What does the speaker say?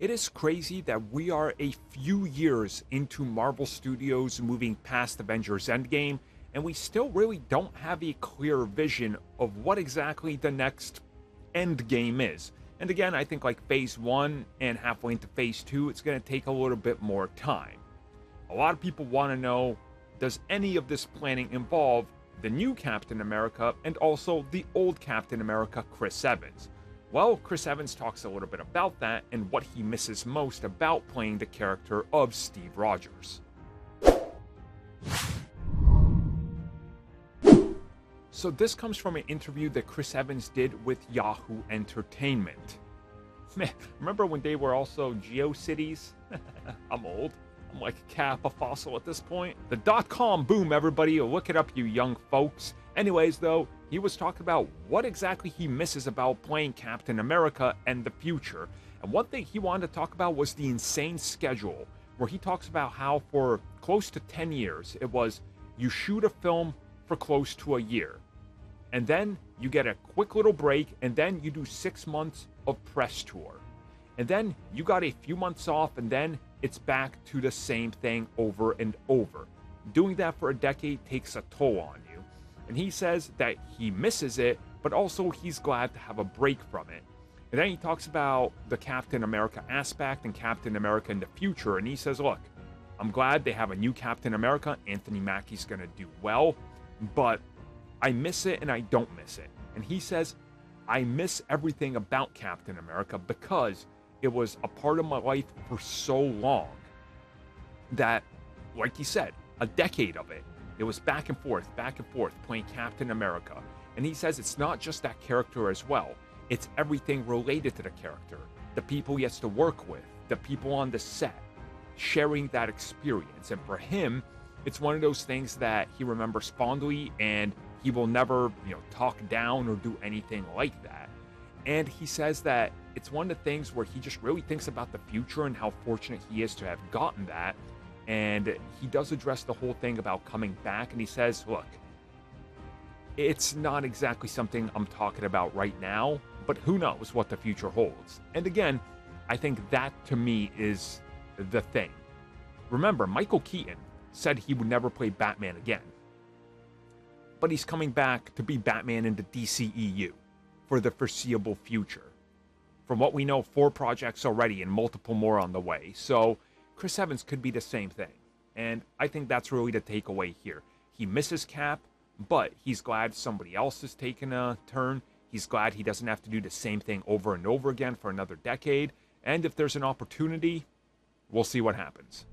It is crazy that we are a few years into Marvel Studios moving past Avengers Endgame, and we still really don't have a clear vision of what exactly the next Endgame is. And again, I think like Phase 1 and halfway into Phase 2, it's going to take a little bit more time. A lot of people want to know, does any of this planning involve the new Captain America and also the old Captain America, Chris Evans? Well, Chris Evans talks a little bit about that and what he misses most about playing the character of Steve Rogers. So this comes from an interview that Chris Evans did with Yahoo Entertainment. Man, remember when they were also GeoCities? I'm old. I'm like a fossil at this point. The .com boom, everybody. Look it up, you young folks. Anyways, though, he was talking about what exactly he misses about playing Captain America and the future. And one thing he wanted to talk about was the insane schedule, where he talks about how for close to 10 years, it was you shoot a film for close to a year. And then you get a quick little break, and then you do 6 months of press tour. And then you got a few months off, and then it's back to the same thing over and over. Doing that for a decade takes a toll on you. And he says that he misses it, but also he's glad to have a break from it. And then he talks about the Captain America aspect and Captain America in the future. And he says, look, I'm glad they have a new Captain America. Anthony Mackie's going to do well, but I miss it and I don't miss it. And he says, I miss everything about Captain America because it was a part of my life for so long that, like he said, a decade of it. It was back and forth, playing Captain America. And he says it's not just that character as well. It's everything related to the character. The people he has to work with, the people on the set, sharing that experience. And for him, it's one of those things that he remembers fondly, and he will never, talk down or do anything like that. And he says that it's one of the things where he just really thinks about the future and how fortunate he is to have gotten that. And he does address the whole thing about coming back, and he says, look, it's not exactly something I'm talking about right now, but who knows what the future holds. And again, I think that to me is the thing. Remember, Michael Keaton said he would never play Batman again, but he's coming back to be Batman in the DCEU for the foreseeable future. From what we know, 4 projects already and multiple more on the way. So Chris Evans could be the same thing. And I think that's really the takeaway here. He misses Cap, but he's glad somebody else has taken a turn. He's glad he doesn't have to do the same thing over and over again for another decade. And if there's an opportunity, we'll see what happens.